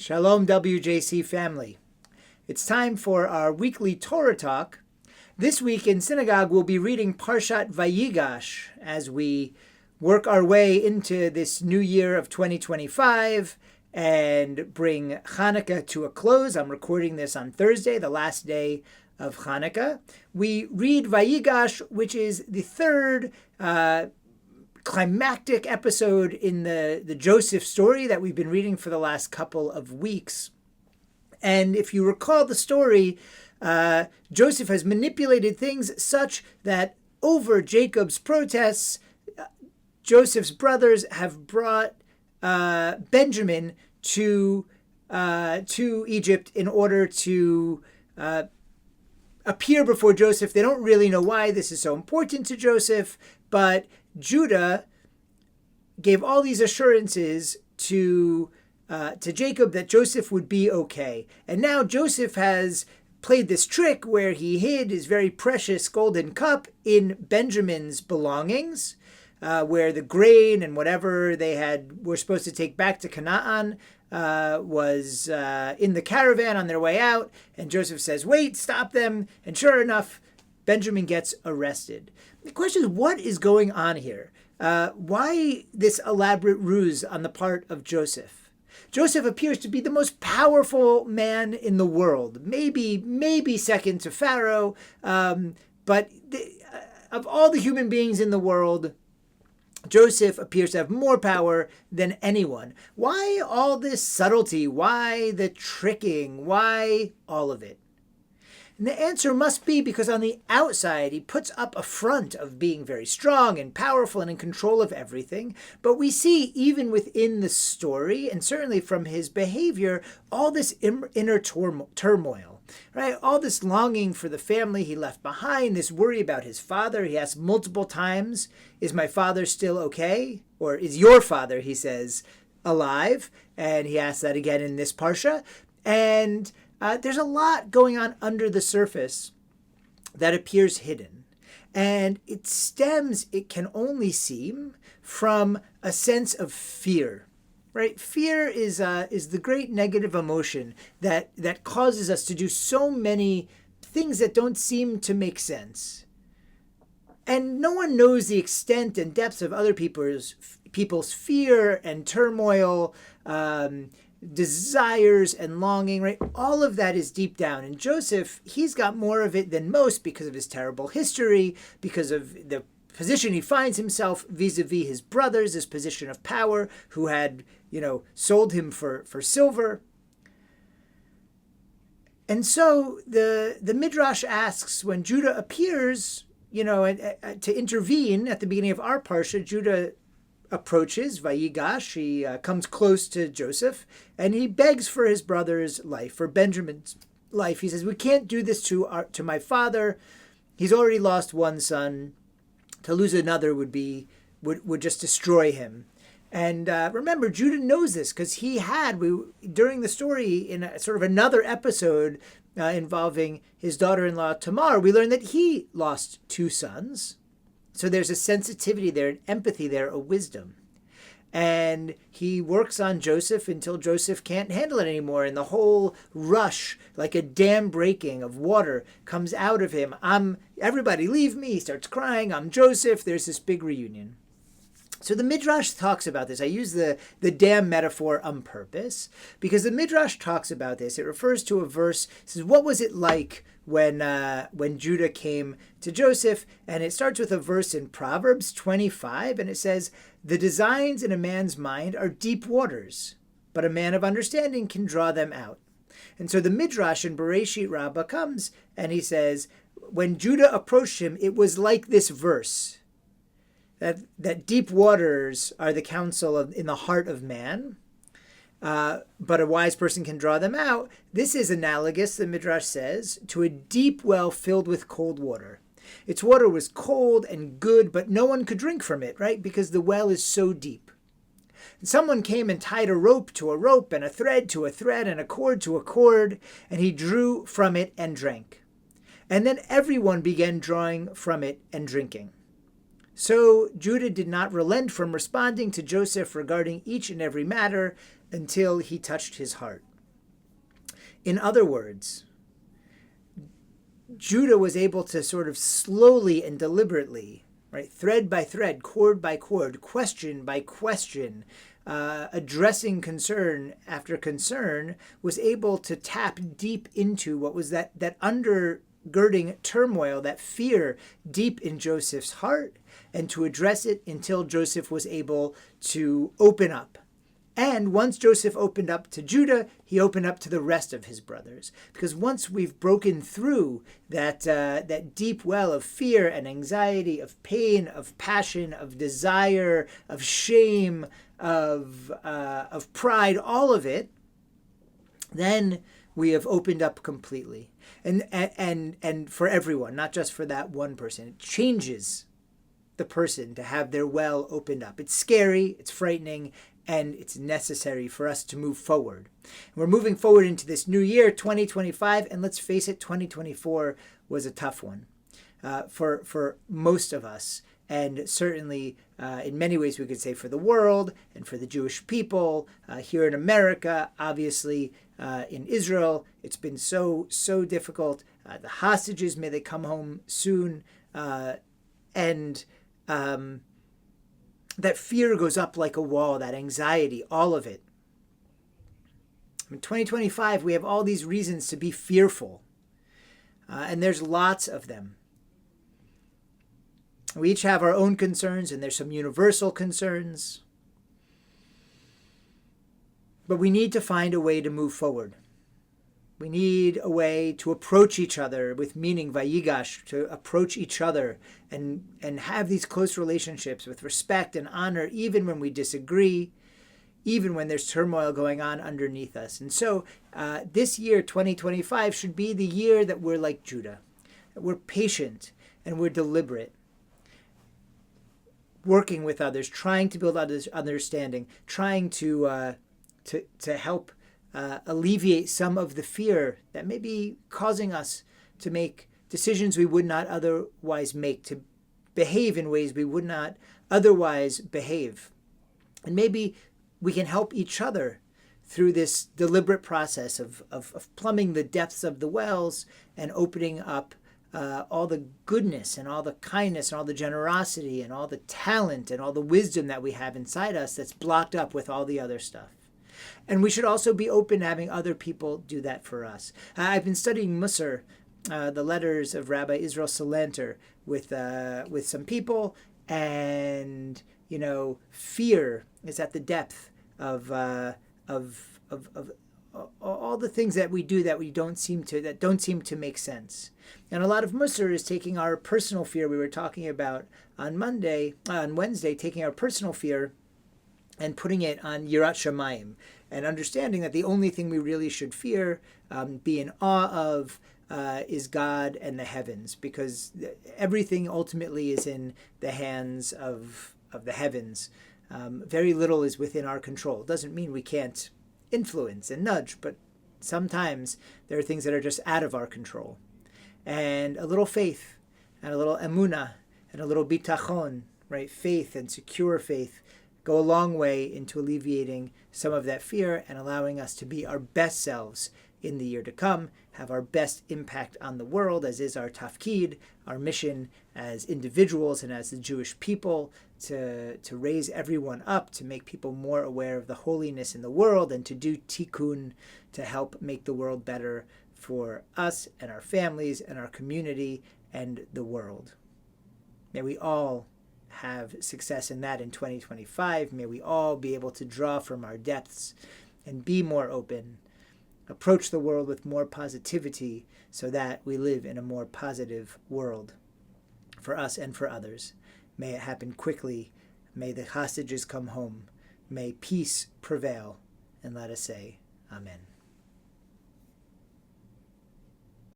Shalom WJC family. It's time for our weekly Torah Talk. This week in synagogue we'll be reading Parshat VayiGash as we work our way into this new year of 2025 and bring Hanukkah to a close. I'm recording this on Thursday, the last day of Hanukkah. We read VayiGash, which is the third climactic episode in the Joseph story that we've been reading for the last couple of weeks. And if you recall the story, Joseph has manipulated things such that over Jacob's protests, Joseph's brothers have brought Benjamin to Egypt in order to appear before Joseph. They don't really know why this is so important to Joseph, but Judah gave all these assurances to Jacob that Joseph would be okay. And now Joseph has played this trick where he hid his very precious golden cup in Benjamin's belongings, where the grain and whatever they were supposed to take back to Canaan was in the caravan on their way out. And Joseph says, wait, stop them. And sure enough, Benjamin gets arrested. The question is, what is going on here? Why this elaborate ruse on the part of Joseph? Joseph appears to be the most powerful man in the world, maybe second to Pharaoh, but of all the human beings in the world, Joseph appears to have more power than anyone. Why all this subtlety? Why the tricking? Why all of it? And the answer must be because on the outside, he puts up a front of being very strong and powerful and in control of everything. But we see even within the story, and certainly from his behavior, all this inner turmoil, right? All this longing for the family he left behind, this worry about his father. He asks multiple times, is my father still okay? Or is your father, he says, alive? And he asks that again in this parsha. And there's a lot going on under the surface that appears hidden. And it can only seem from a sense of fear, right? Fear is the great negative emotion that causes us to do so many things that don't seem to make sense. And no one knows the extent and depths of other people's fear and turmoil, desires and longing, right? All of that is deep down. And Joseph, he's got more of it than most because of his terrible history, because of the position he finds himself vis-a-vis his brothers, his position of power, who had, sold him for silver. And so the midrash asks, when Judah appears, to intervene at the beginning of our parsha, Judah approaches VayiGash. He comes close to Joseph and he begs for his brother's life, for Benjamin's life. He says, we can't do this to my father. He's already lost one son. To lose another would just destroy him. And remember, Judah knows this because during the story in a sort of another episode involving his daughter-in-law Tamar, we learned that he lost two sons. So there's a sensitivity there, an empathy there, a wisdom. And he works on Joseph until Joseph can't handle it anymore. And the whole rush, like a dam breaking of water, comes out of him. Everybody leave me. He starts crying. I'm Joseph. There's this big reunion. So the Midrash talks about this. I use the dam metaphor on purpose because the Midrash talks about this. It refers to a verse. It says, what was it like when Judah came to Joseph? And it starts with a verse in Proverbs 25, and it says, the designs in a man's mind are deep waters, but a man of understanding can draw them out. And so the Midrash in Bereshit Rabbah comes, and he says, when Judah approached him, it was like this verse, that deep waters are the counsel in the heart of man, but a wise person can draw them out. This is analogous, the Midrash says, to a deep well filled with cold water. Its water was cold and good, but no one could drink from it, right? Because the well is so deep. And someone came and tied a rope to a rope and a thread to a thread and a cord to a cord, and he drew from it and drank. And then everyone began drawing from it and drinking. So Judah did not relent from responding to Joseph regarding each and every matter until he touched his heart. In other words, Judah was able to sort of slowly and deliberately, right, thread by thread, cord by cord, question by question, addressing concern after concern, was able to tap deep into what was that undergirding turmoil, that fear deep in Joseph's heart, and to address it until Joseph was able to open up. And once Joseph opened up to Judah, he opened up to the rest of his brothers. Because once we've broken through that deep well of fear and anxiety, of pain, of passion, of desire, of shame, of pride, all of it, then we have opened up completely. And for everyone, not just for that one person. It changes the person to have their well opened up. It's scary, it's frightening, and it's necessary for us to move forward. We're moving forward into this new year, 2025, and let's face it, 2024 was a tough one for most of us, and certainly in many ways we could say for the world and for the Jewish people here in America, obviously in Israel. It's been so difficult. The hostages, may they come home soon, and that fear goes up like a wall, that anxiety, all of it. In 2025, we have all these reasons to be fearful, and there's lots of them. We each have our own concerns, and there's some universal concerns. But we need to find a way to move forward. We need a way to approach each other with meaning, VayiGash, to approach each other and have these close relationships with respect and honor, even when we disagree, even when there's turmoil going on underneath us. And so this year, 2025, should be the year that we're like Judah, that we're patient and we're deliberate, working with others, trying to build others' understanding, trying to help alleviate some of the fear that may be causing us to make decisions we would not otherwise make, to behave in ways we would not otherwise behave. And maybe we can help each other through this deliberate process of plumbing the depths of the wells and opening up all the goodness and all the kindness and all the generosity and all the talent and all the wisdom that we have inside us that's blocked up with all the other stuff. And we should also be open to having other people do that for us. I've been studying Musar, the letters of Rabbi Israel Salanter, with some people, and fear is at the depth of all the things that we do that don't seem to make sense. And a lot of Musar is taking our personal fear we were talking about on Wednesday, taking our personal fear and putting it on Yirat Shamayim, and understanding that the only thing we really should fear, be in awe of, is God and the heavens, because everything ultimately is in the hands of the heavens. Very little is within our control. It doesn't mean we can't influence and nudge, but sometimes there are things that are just out of our control. And a little faith, and a little emunah, and a little bitachon, right? Faith and secure faith go a long way into alleviating some of that fear and allowing us to be our best selves in the year to come, have our best impact on the world, as is our tafkid, our mission as individuals and as the Jewish people, to raise everyone up, to make people more aware of the holiness in the world, and to do tikkun, to help make the world better for us and our families and our community and the world. May we all have success in that in 2025. May we all be able to draw from our depths and be more open, approach the world with more positivity, so that we live in a more positive world for us and for others. May it happen quickly. May the hostages come home. May peace prevail. And let us say, Amen.